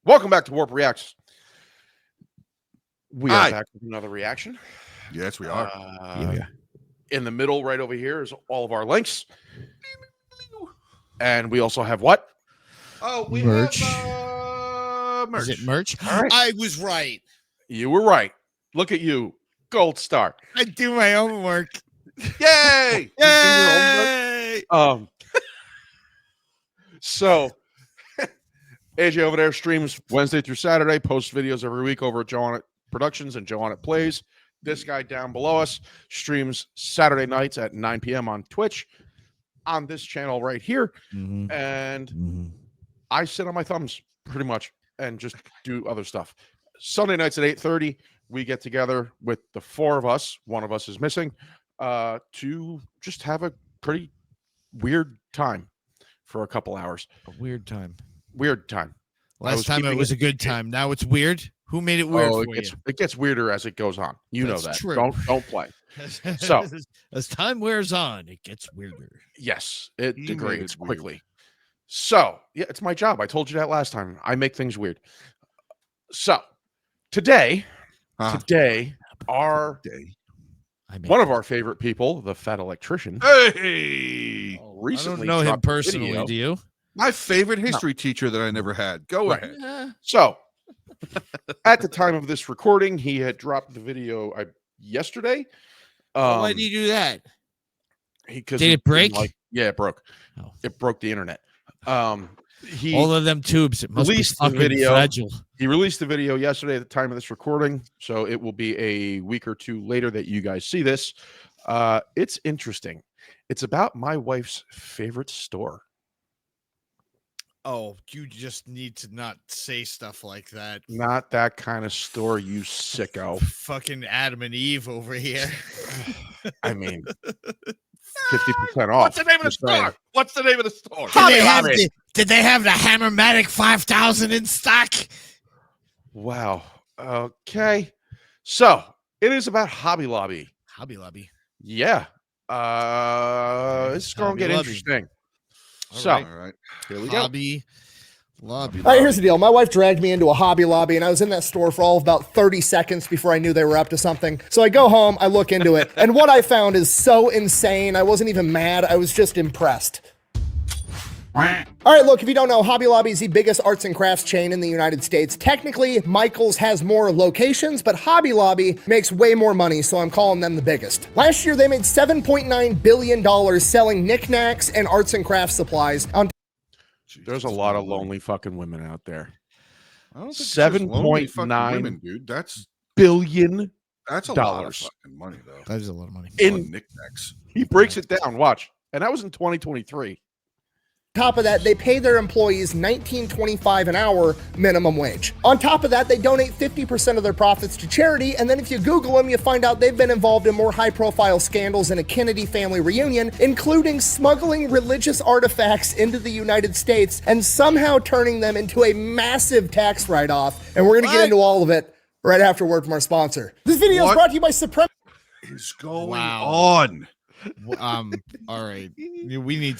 Welcome back to WARRP Reacts. We are back with another reaction. Yes, we are. In the middle, right over here, is all of our links. And we also have what? Oh, we merch. have merch. Is it merch? All right. I was right. You were right. Look at you. Gold star. I do my homework. Yay! Yay! So AJ over there streams Wednesday through Saturday, posts videos every week over at Joe On It Productions and Joe On It Plays. This guy down below us streams Saturday nights at 9 p.m. on Twitch on this channel right here. And I sit on my thumbs pretty much and just do other stuff. Sunday nights at 8:30, we get together with the four of us. One of us is missing, to just have a pretty weird time for a couple hours. A weird time. Weird time. Last time it was a good time. Now it's weird. Who made it weird for you? It gets weirder as it goes on. You know that. True. Don't play. So as time wears on, it gets weirder. Yes, it degrades quickly. So yeah, it's my job. I told you that last time. I make things weird. So today, one of our favorite people, the Fat Electrician. Hey, recently I don't know him personally. Do you? My favorite history teacher that I never had. Go ahead. So, at the time of this recording, he had dropped the video yesterday. Why did he do that? Did it break? Yeah, it broke. Oh. It broke the internet. He all of them tubes. It must be fucking fragile. He released the video yesterday at the time of this recording, so it will be a week or two later that you guys see this. It's interesting. It's about my wife's favorite store. Oh, you just need to not say stuff like that. Not that kind of store, you sicko. Fucking Adam and Eve over here. I mean, 50% off. What's the name of the store? What's the name of the store? Did they have the Hammermatic 5000 in stock? Wow. Okay. So it is about Hobby Lobby. Hobby Lobby. Yeah. It's going to get interesting. All right. Here we go. Hobby Lobby. All right, here's the deal. My wife dragged me into a Hobby Lobby, and I was in that store for all of about 30 seconds before I knew they were up to something. So I go home, I look into it, and what I found is so insane. I wasn't even mad. I was just impressed. All right, look, if you don't know, Hobby Lobby is the biggest arts and crafts chain in the United States. Technically, Michael's has more locations, but Hobby Lobby makes way more money, so I'm calling them the biggest. Last year, they made $7.9 billion selling knickknacks and arts and crafts supplies. There's a lot of lonely fucking women out there. I don't think 7.9 dude. That's billion. That's a lot of fucking money, though. That is a lot of money. In knickknacks. He breaks it down. Watch, and that was in 2023. Top of that, they pay their employees $19.25 an hour minimum wage. On top of that, they donate 50% of their profits to charity, and then if you Google them, you find out they've been involved in more high-profile scandals than a Kennedy family reunion, including smuggling religious artifacts into the United States and somehow turning them into a massive tax write-off. And we're going to get into all of it right after word from our sponsor. This video is brought to you by Supreme. What is going on? All right, you need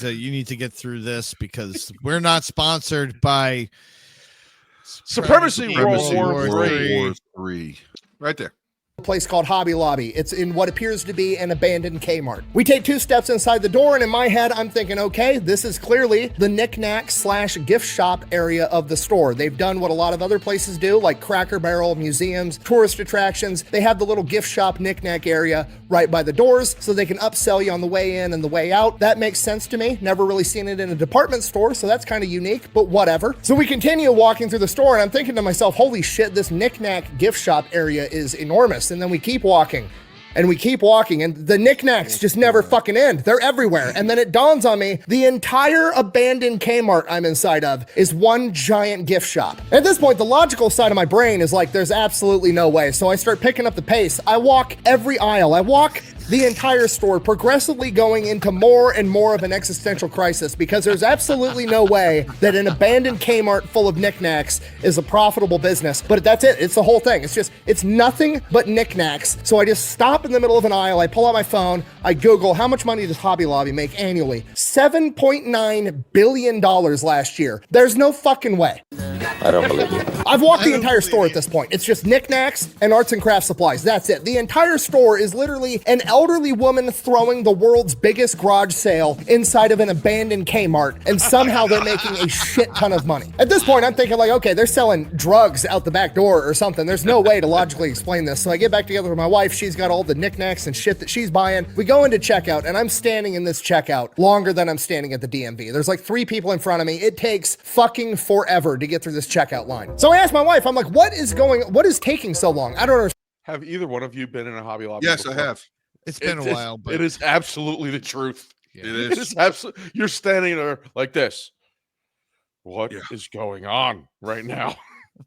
to get through this because we're not sponsored by Supremacy World War III. Right there. Place called Hobby Lobby. It's in what appears to be an abandoned Kmart. We take 2 steps inside the door, and in my head, I'm thinking, okay, this is clearly the knick-knack / gift shop area of the store. They've done what a lot of other places do, like Cracker Barrel, museums, tourist attractions. They have the little gift shop knick-knack area right by the doors, so they can upsell you on the way in and the way out. That makes sense to me. Never really seen it in a department store, so that's kind of unique, but whatever. So we continue walking through the store, and I'm thinking to myself, holy shit, this knick-knack gift shop area is enormous. And then we keep walking and we keep walking and the knickknacks just never fucking end. They're everywhere. And then it dawns on me, the entire abandoned Kmart I'm inside of is one giant gift shop. At this point, the logical side of my brain is like, there's absolutely no way. So I start picking up the pace. I walk every aisle. I walk the entire store, progressively going into more and more of an existential crisis because there's absolutely no way that an abandoned Kmart full of knickknacks is a profitable business. But that's it. It's the whole thing. It's nothing but knickknacks. So I just stop in the middle of an aisle. I pull out my phone. I Google, how much money does Hobby Lobby make annually? $7.9 billion last year. There's no fucking way. I don't believe you. I've walked the entire store at this point. It's just knickknacks and arts and craft supplies. That's it. The entire store is literally an elderly woman throwing the world's biggest garage sale inside of an abandoned Kmart, and somehow they're making a shit ton of money. At this point, I'm thinking like, okay, they're selling drugs out the back door or something. There's no way to logically explain this. So I get back together with my wife. She's got all the knickknacks and shit that she's buying. We go into checkout, and I'm standing in this checkout longer than I'm standing at the DMV. There's like 3 people in front of me. It takes fucking forever to get through this checkout line. So I asked my wife, I'm like, what is taking so long? I don't understand. Have either one of you been in a Hobby Lobby? Yes, before? I have. It's been a while, but it is absolutely the truth. It It is. is absolutely. You're standing there like this. What is going on right now?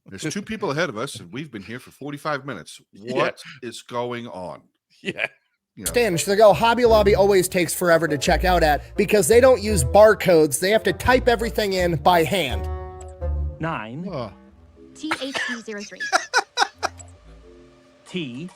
There's 2 people ahead of us, and we've been here for 45 minutes. What is going on? Yeah. You know, She's like, oh, Hobby Lobby always takes forever to check out at because they don't use barcodes. They have to type everything in by hand. 9 THD03. T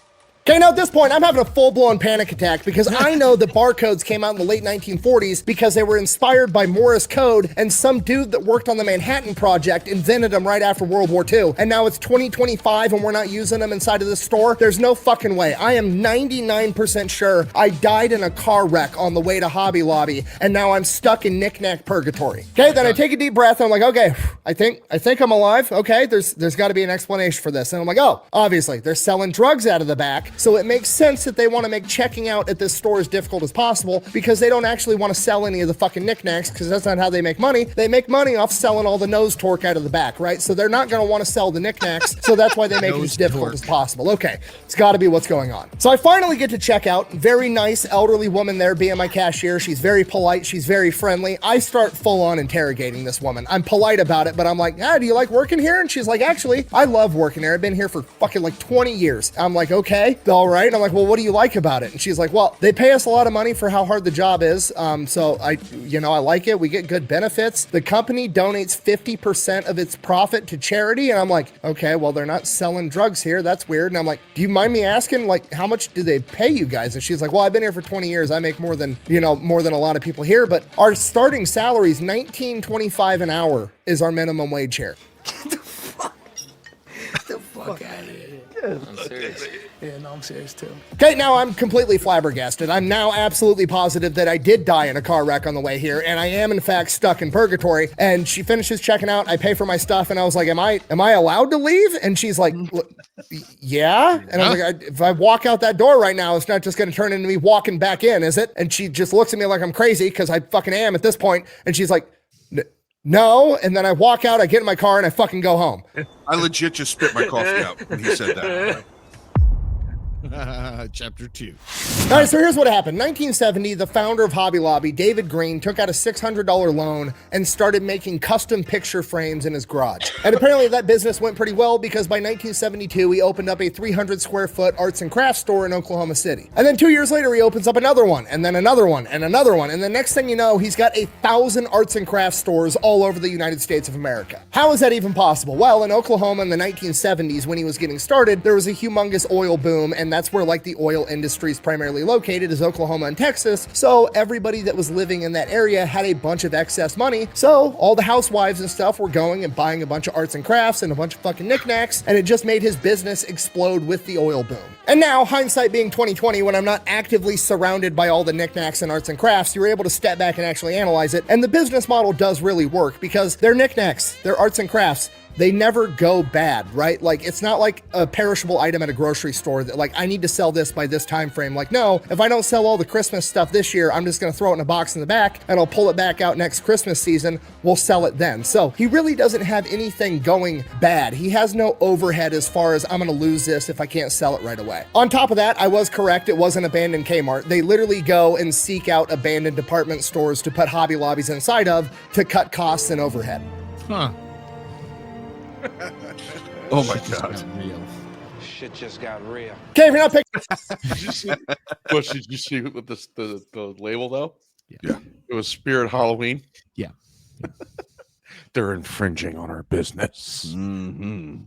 Okay, now at this point, I'm having a full-blown panic attack because I know that barcodes came out in the late 1940s because they were inspired by Morse code, and some dude that worked on the Manhattan Project invented them right after World War II. And now it's 2025 and we're not using them inside of this store. There's no fucking way. I am 99% sure I died in a car wreck on the way to Hobby Lobby, and now I'm stuck in knick-knack purgatory. Okay, then I take a deep breath and I'm like, okay, I think I'm alive. Okay, there's got to be an explanation for this. And I'm like, oh, obviously they're selling drugs out of the back. So it makes sense that they want to make checking out at this store as difficult as possible because they don't actually want to sell any of the fucking knickknacks because that's not how they make money. They make money off selling all the nose torque out of the back, right? So they're not going to want to sell the knickknacks. So that's why they make it as difficult as possible. Okay, it's got to be what's going on. So I finally get to check out. Very nice elderly woman there being my cashier. She's very polite. She's very friendly. I start full on interrogating this woman. I'm polite about it, but I'm like, do you like working here? And she's like, actually, I love working here. I've been here for fucking like 20 years. I'm like, okay, all right. And I'm like, well, what do you like about it? And she's like, well, they pay us a lot of money for how hard the job is. So I like it. We get good benefits. The company donates 50% of its profit to charity. And I'm like, okay, well, they're not selling drugs here. That's weird. And I'm like, do you mind me asking, like, how much do they pay you guys? And she's like, well, I've been here for 20 years. I make more than a lot of people here. But our starting salary is $19.25 an hour is our minimum wage here. Get the fuck out of here. I'm serious. Yeah, no, I'm serious too. Okay, now I'm completely flabbergasted. I'm now absolutely positive that I did die in a car wreck on the way here, and I am in fact stuck in purgatory. And she finishes checking out. I pay for my stuff, and I was like, "Am I allowed to leave?" And she's like, "Yeah." And I was like, "If I walk out that door right now, it's not just going to turn into me walking back in, is it?" And she just looks at me like I'm crazy because I fucking am at this point. And she's like, "No." And then I walk out, I get in my car, and I fucking go home. I legit just spit my coffee out when he said that. Chapter 2. All right, so here's what happened. 1970, the founder of Hobby Lobby, David Green, took out a $600 loan and started making custom picture frames in his garage. And apparently that business went pretty well because by 1972, he opened up a 300 square foot arts and crafts store in Oklahoma City. And then 2 years later, he opens up another one, and then another one, and another one. And the next thing you know, he's got 1,000 arts and crafts stores all over the United States of America. How is that even possible? Well, in Oklahoma in the 1970s, when he was getting started, there was a humongous oil boom, and that's where like the oil industry is primarily located, is Oklahoma and Texas. So everybody that was living in that area had a bunch of excess money. So all the housewives and stuff were going and buying a bunch of arts and crafts and a bunch of fucking knickknacks, and it just made his business explode with the oil boom. And now, hindsight being 2020, when I'm not actively surrounded by all the knickknacks and arts and crafts, you're able to step back and actually analyze it. And the business model does really work because they're knickknacks, they're arts and crafts. They never go bad, right? Like, it's not like a perishable item at a grocery store that like, I need to sell this by this time frame. Like, no, if I don't sell all the Christmas stuff this year, I'm just going to throw it in a box in the back and I'll pull it back out next Christmas season. We'll sell it then. So he really doesn't have anything going bad. He has no overhead as far as I'm going to lose this if I can't sell it right away. On top of that, I was correct. It was an abandoned Kmart. They literally go and seek out abandoned department stores to put Hobby Lobbies inside of to cut costs and overhead. Huh. Oh my God. Shit just got real. Okay, if you're not picking. Did you see with the label though? Yeah. It was Spirit Halloween. Yeah. They're infringing on our business. Mm-hmm.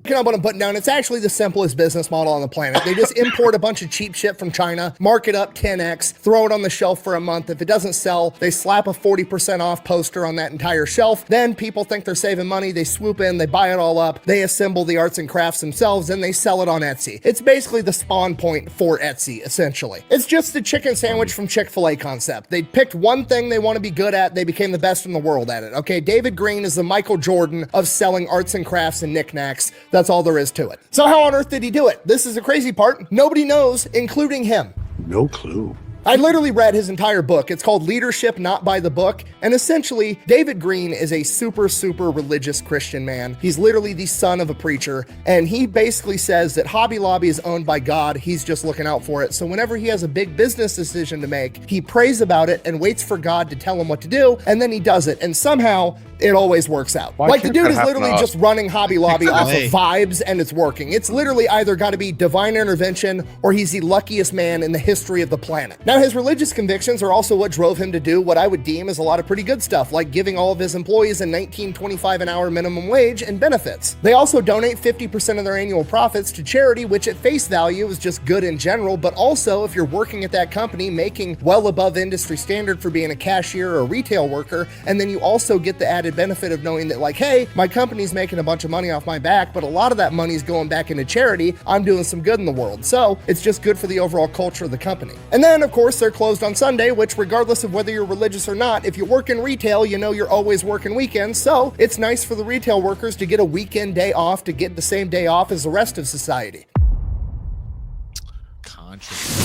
Up what I'm putting down, it's actually the simplest business model on the planet. They just import a bunch of cheap shit from China, mark it up 10x, throw it on the shelf for a month. If it doesn't sell, they slap a 40% off poster on that entire shelf. Then people think they're saving money. They swoop in, they buy it all up, they assemble the arts and crafts themselves, and they sell it on Etsy. It's basically the spawn point for Etsy, essentially. It's just the chicken sandwich from Chick-fil-A concept. They picked one thing they want to be good at, they became the best in the world at it. Okay, David Green is the Michael Jordan of selling arts and crafts and knickknacks. That's all there is to it. So how on earth did he do it? This is the crazy part. Nobody knows, including him. No clue. I literally read his entire book. It's called Leadership Not by the Book. And essentially, David Green is a super religious Christian man. He's literally the son of a preacher. And he basically says that Hobby Lobby is owned by God. He's just looking out for it. So whenever he has a big business decision to make, he prays about it and waits for God to tell him what to do. And then he does it. And somehow it always works out. Why like the can't dude that is happen literally to us? just running Hobby Lobby off of vibes and it's working. It's literally either got to be divine intervention or he's the luckiest man in the history of the planet. Now, his religious convictions are also what drove him to do what I would deem as a lot of pretty good stuff, like giving all of his employees a $19.25 an hour minimum wage and benefits. They also donate 50% of their annual profits to charity, which at face value is just good in general, but also if you're working at that company making well above industry standard for being a cashier or a retail worker, and then you also get the added benefit of knowing that, like, hey, my company's making a bunch of money off my back, but a lot of that money is going back into charity. I'm doing some good in the world. So it's just good for the overall culture of the company. And then, of course, they're closed on Sunday, which regardless of whether you're religious or not, if you work in retail, you know you're always working weekends. So it's nice for the retail workers to get a weekend day off, to get the same day off as the rest of society.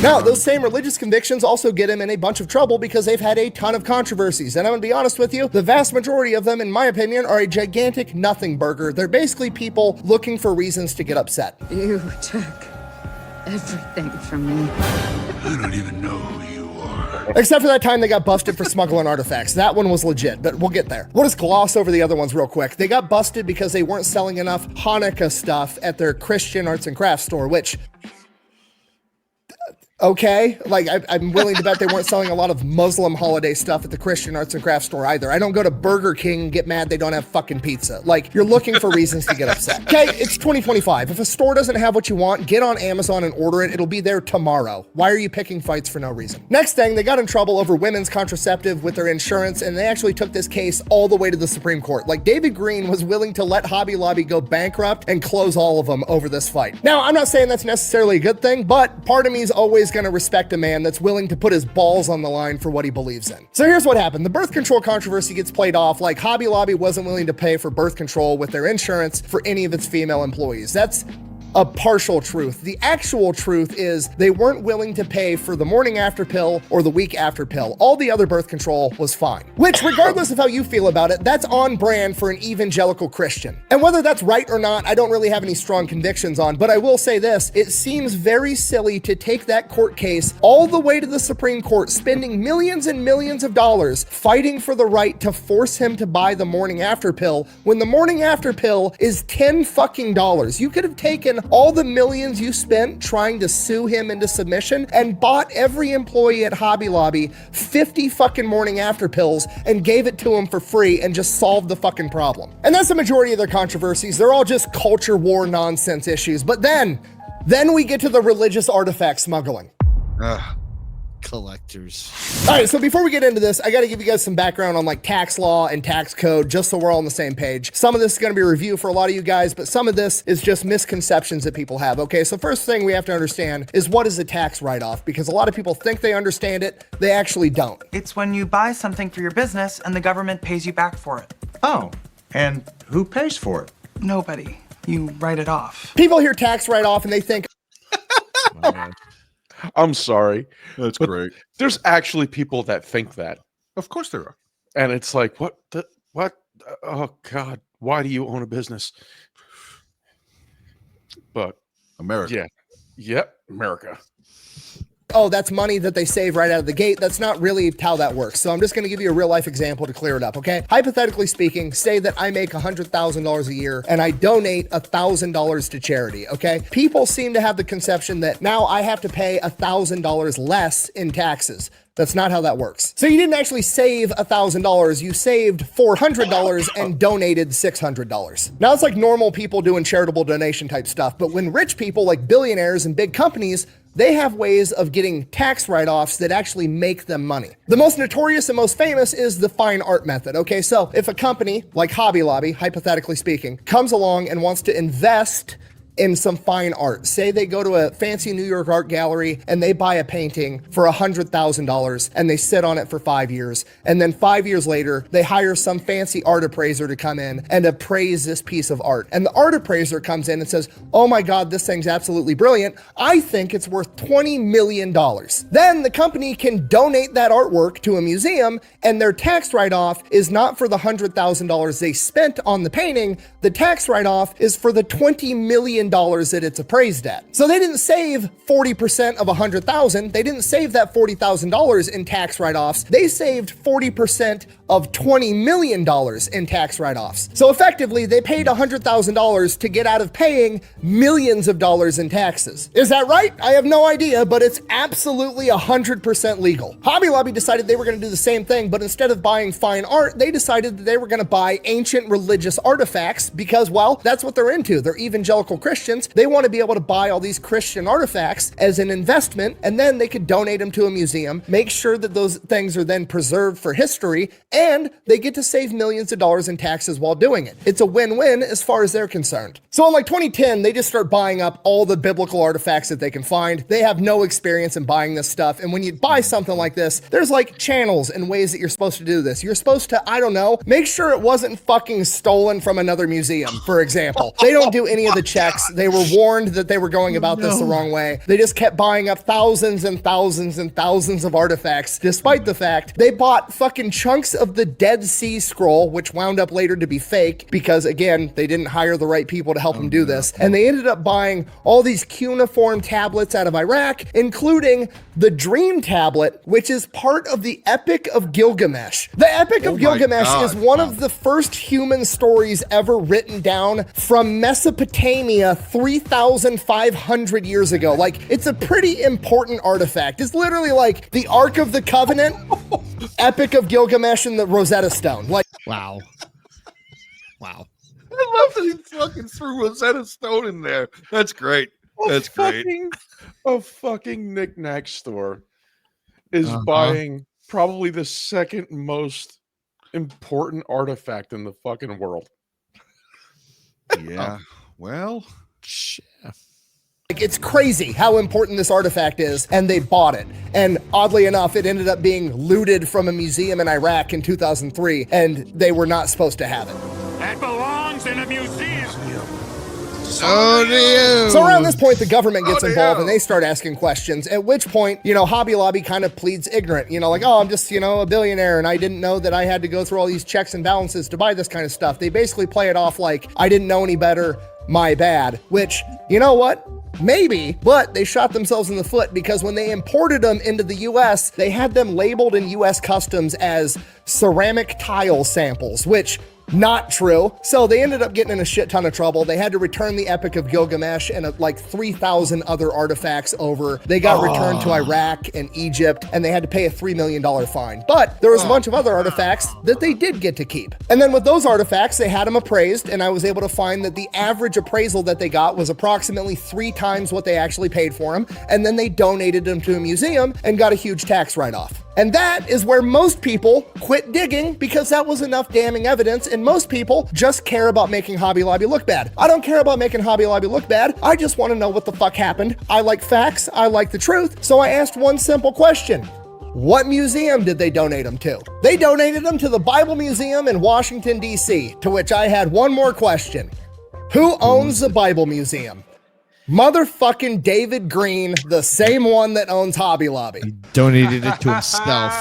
Now, those same religious convictions also get him in a bunch of trouble because they've had a ton of controversies. And I'm gonna be honest with you, the vast majority of them, in my opinion, are a gigantic nothing burger. They're basically people looking for reasons to get upset. You took everything from me. I don't even know who you are. Except for that time they got busted for smuggling artifacts. That one was legit, but we'll get there. We'll just gloss over the other ones real quick. They got busted because they weren't selling enough Hanukkah stuff at their Christian arts and crafts store, which... okay, like I'm willing to bet they weren't selling a lot of Muslim holiday stuff at the Christian arts and crafts store either. I don't go to Burger King and get mad they don't have fucking pizza. Like, you're looking for reasons to get upset. Okay, it's 2025. If a store doesn't have what you want, get on Amazon and order it. It'll be there tomorrow. Why are you picking fights for no reason? Next thing, they got in trouble over women's contraceptive with their insurance, and they actually took this case all the way to the Supreme Court. Like, David Green was willing to let Hobby Lobby go bankrupt and close all of them over this fight. Now, I'm not saying that's necessarily a good thing, but part of me is always going to respect a man that's willing to put his balls on the line for what he believes in. So here's what happened. The birth control controversy gets played off like Hobby Lobby wasn't willing to pay for birth control with their insurance for any of its female employees. That's a partial truth. The actual truth is they weren't willing to pay for the morning after pill or the week after pill. All the other birth control was fine. Which, regardless of how you feel about it, that's on brand for an evangelical Christian. And whether that's right or not, I don't really have any strong convictions on, but I will say this, it seems very silly to take that court case all the way to the Supreme Court, spending millions and millions of dollars fighting for the right to force him to buy the morning after pill when the morning after pill is $10 fucking. You could have taken all the millions you spent trying to sue him into submission and bought every employee at Hobby Lobby 50 fucking morning after pills and gave it to him for free and just solved the fucking problem. And that's the majority of their controversies. They're all just culture war nonsense issues. But then we get to the religious artifact smuggling. Collectors. All right, so before we get into this, I got to give you guys some background on like tax law and tax code, just so we're all on the same page. Some of this is going to be a review for a lot of you guys, but some of this is just misconceptions that people have. Okay, so first thing we have to understand is what is a tax write-off, because a lot of people think they understand it, they actually don't. It's when you buy something for your business and the government pays you back for it. Oh, and who pays for it? Nobody. You write it off. People hear tax write-off and they think, I'm sorry. That's but great. There's actually people that think that. Of course there are. And it's like, what? Oh, God. Why do you own a business? But America. yeah. Yep. America. oh, that's money that they save right out of the gate. That's not really how that works. So I'm just going to give you a real life example to clear it up, okay? Hypothetically speaking, say that I make $100,000 a year and I donate $1,000 to charity, okay? People seem to have the conception that now I have to pay $1,000 less in taxes. That's not how that works. So you didn't actually save $1,000, you saved $400 and donated $600. Now it's like normal people doing charitable donation type stuff, but when rich people like billionaires and big companies, they have ways of getting tax write-offs that actually make them money. The most notorious and most famous is the fine art method, okay? So if a company like Hobby Lobby, hypothetically speaking, comes along and wants to invest in some fine art. Say they go to a fancy New York art gallery and they buy a painting for $100,000 and they sit on it for 5 years. And then 5 years later, they hire some fancy art appraiser to come in and appraise this piece of art. And the art appraiser comes in and says, oh my God, this thing's absolutely brilliant. I think it's worth $20 million. Then the company can donate that artwork to a museum and their tax write-off is not for the $100,000 they spent on the painting. The tax write-off is for the $20 million that it's appraised at. So they didn't save 40% of $100,000. They didn't save that $40,000 in tax write-offs. They saved 40% of $20 million in tax write-offs. So effectively, they paid $100,000 to get out of paying millions of dollars in taxes. Is that right? I have no idea, but it's absolutely 100% legal. Hobby Lobby decided they were going to do the same thing, but instead of buying fine art, they decided that they were going to buy ancient religious artifacts because, well, that's what they're into. They're evangelical Christians. They want to be able to buy all these Christian artifacts as an investment, and then they could donate them to a museum, make sure that those things are then preserved for history, and they get to save millions of dollars in taxes while doing it. It's a win-win as far as they're concerned. So in like 2010, they just start buying up all the biblical artifacts that they can find. They have no experience in buying this stuff, and when you buy something like this, there's like channels and ways that you're supposed to do this. You're supposed to, I don't know, make sure it wasn't fucking stolen from another museum, for example. They don't do any of the checks. They were warned that they were going about this the wrong way. They just kept buying up thousands and thousands and thousands of artifacts, despite the fact they bought fucking chunks of the Dead Sea Scroll, which wound up later to be fake because, again, they didn't hire the right people to help them do this. And they ended up buying all these cuneiform tablets out of Iraq, including the Dream Tablet, which is part of the Epic of Gilgamesh. The Epic of Gilgamesh is one of the first human stories ever written down from Mesopotamia 3,500 years ago. Like, it's a pretty important artifact. It's literally like the Ark of the Covenant, Epic of Gilgamesh, and the Rosetta Stone. Like, wow. Wow. I love that he fucking threw Rosetta Stone in there. That's great. That's great. A fucking knick-knack store is buying probably the second most important artifact in the fucking world. Yeah. Well, it's crazy how important this artifact is, and they bought it. And oddly enough, it ended up being looted from a museum in Iraq in 2003, and they were not supposed to have it. That belongs in a museum. So do you. So around this point, the government gets involved and they start asking questions, at which point, you know, Hobby Lobby kind of pleads ignorant, you know, like, oh, I'm just, you know, a billionaire and I didn't know that I had to go through all these checks and balances to buy this kind of stuff. They basically play it off like, I didn't know any better, my bad, which, you know what? Maybe, but they shot themselves in the foot because when they imported them into the US, they had them labeled in US customs as ceramic tile samples, which not true. So they ended up getting in a shit ton of trouble. They had to return the Epic of Gilgamesh and like 3,000 other artifacts over. They got returned to Iraq and Egypt, and they had to pay a $3 million fine. But there was a bunch of other artifacts that they did get to keep. And then with those artifacts, they had them appraised, and I was able to find that the average appraisal that they got was approximately 3 times what they actually paid for them. And then they donated them to a museum and got a huge tax write-off. And that is where most people quit digging because that was enough damning evidence, and most people just care about making Hobby Lobby look bad. I don't care about making Hobby Lobby look bad. I just want to know what the fuck happened. I like facts. I like the truth. So I asked one simple question. What museum did they donate them to? They donated them to the Bible Museum in Washington, D.C., to which I had one more question. Who owns the Bible Museum? Motherfucking David Green, the same one that owns Hobby Lobby. He donated it to himself.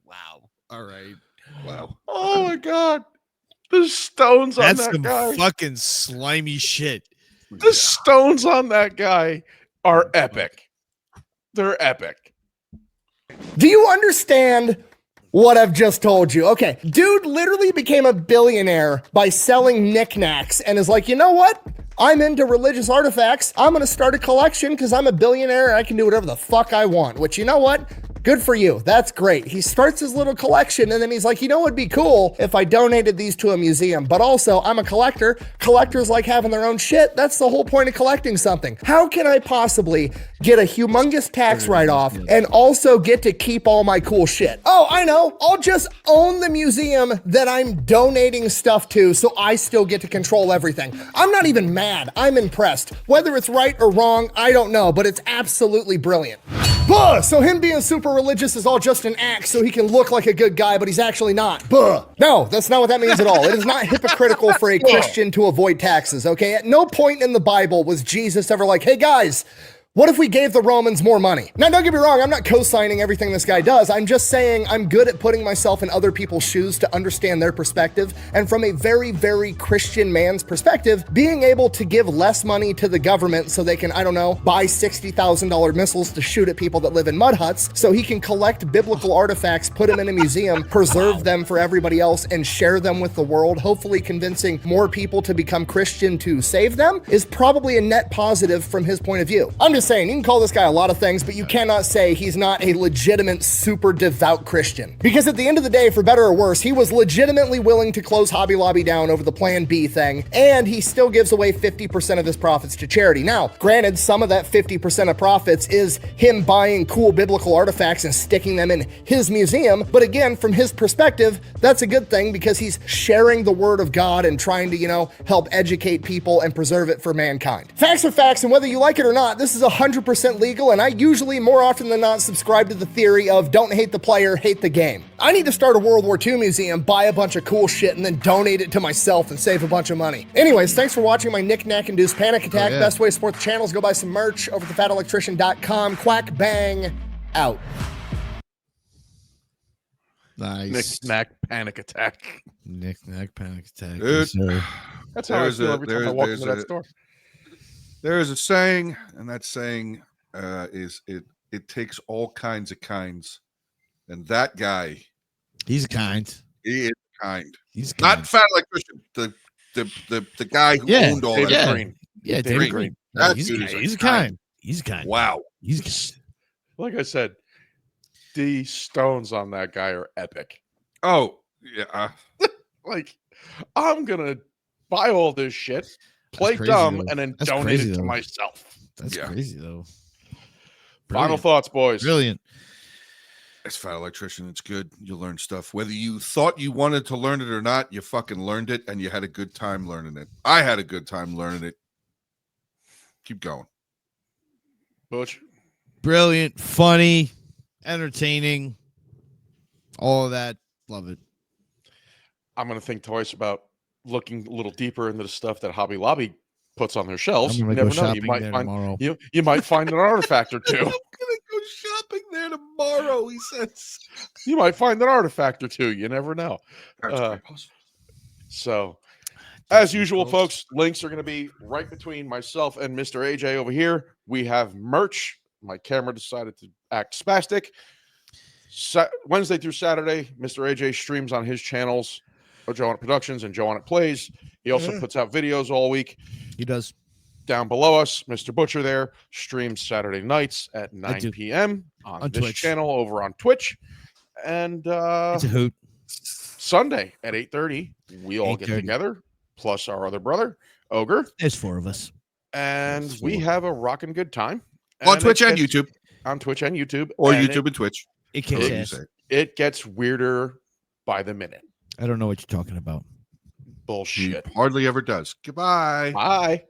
Wow. All right. wow. Oh my God. The stones on That's that some guy. fucking slimy shit. The stones on that guy are epic. They're epic. Do you understand what I've just told you? Okay, dude literally became a billionaire by selling knickknacks and is like, you know what? I'm into religious artifacts. I'm going to start a collection because I'm a billionaire and I can do whatever the fuck I want, which, you know what? Good for you. That's great. He starts his little collection and then he's like, you know what'd be cool if I donated these to a museum, but also I'm a collector. Collectors like having their own shit. That's the whole point of collecting something. How can I possibly get a humongous tax write-off and also get to keep all my cool shit? Oh, I know. I'll just own the museum that I'm donating stuff to so I still get to control everything. I'm not even mad. I'm impressed. Whether it's right or wrong, I don't know, but it's absolutely brilliant. Buh! So him being super religious is all just an act so he can look like a good guy, but he's actually not. Buh! No, that's not what that means at all. It is not hypocritical for a Christian to avoid taxes, okay? At no point in the Bible was Jesus ever like, hey guys, what if we gave the Romans more money? Now, don't get me wrong, I'm not co-signing everything this guy does. I'm just saying I'm good at putting myself in other people's shoes to understand their perspective. And from a very, very Christian man's perspective, being able to give less money to the government so they can, I don't know, buy $60,000 missiles to shoot at people that live in mud huts so he can collect biblical artifacts, put them in a museum, preserve them for everybody else, and share them with the world, hopefully convincing more people to become Christian to save them, is probably a net positive from his point of view. I'm just saying, you can call this guy a lot of things, but you cannot say he's not a legitimate, super devout Christian. Because at the end of the day, for better or worse, he was legitimately willing to close Hobby Lobby down over the Plan B thing, and he still gives away 50% of his profits to charity. Now, granted, some of that 50% of profits is him buying cool biblical artifacts and sticking them in his museum, but again, from his perspective, that's a good thing because he's sharing the word of God and trying to, you know, help educate people and preserve it for mankind. Facts are facts, and whether you like it or not, this is 100% legal, and I usually, more often than not, subscribe to the theory of don't hate the player, hate the game. I need to start a World War II museum, buy a bunch of cool shit, and then donate it to myself and save a bunch of money. Anyways, thanks for watching my knick-knack-induced panic attack. Best way to support the channel is go buy some merch over at thefatelectrician.com. Quack bang out. Nice. Knick-knack panic attack. Knick-knack panic attack. Dude, Yes, sir. That's how I feel every time I walk into that store. There is a saying, and that saying is it takes all kinds of kinds, and that guy, He's kind. he is kind. He's kind. Not Fat Electrician, the guy who owned all David that. Green. Yeah, David David Green. Green. That He's dude is kind. kind. He's kind. Wow. He's kind. Like I said, the stones on that guy are epic. Oh yeah. Like, I'm gonna buy all this shit, play crazy, dumb, though. and then That's donate crazy, it to though. myself. That's Yeah. crazy though. Final Brilliant. thoughts, boys. Brilliant. As Fat Electrician, it's good. You learn stuff. Whether you thought you wanted to learn it or not, you fucking learned it, and you had a good time learning it. I had a good time learning it. Keep going. Butch. Brilliant. Funny. Entertaining. All of that. Love it. I'm gonna think twice about looking a little deeper into the stuff that Hobby Lobby puts on their shelves. I'm You gonna never go know. shopping You might there find tomorrow. you might find an artifact or two. I'm gonna go shopping there tomorrow. He says. You might find an artifact or two. You never know. That's very possible. So, as usual, folks, links are going to be right between myself and Mr. AJ over here. We have merch. My camera decided to act spastic. Wednesday through Saturday, Mr. AJ streams on his channels, Joe on It Productions and Joe on It Plays. He also puts out videos all week. He does. Down below us, Mr. Butcher there streams Saturday nights at 9 p.m. on this Twitch. channel over on Twitch. And It's a hoot. Sunday at 8:30, we all get 8:30. together, plus our other brother, Ogre, There's 4 of us. and we have a rocking good time. On And Twitch it and gets- YouTube. On Twitch and YouTube. Or and YouTube and Twitch. It However kicks you ass. say it. It gets weirder by the minute. I don't know what you're talking about. Bullshit. He hardly ever does. Goodbye. Bye.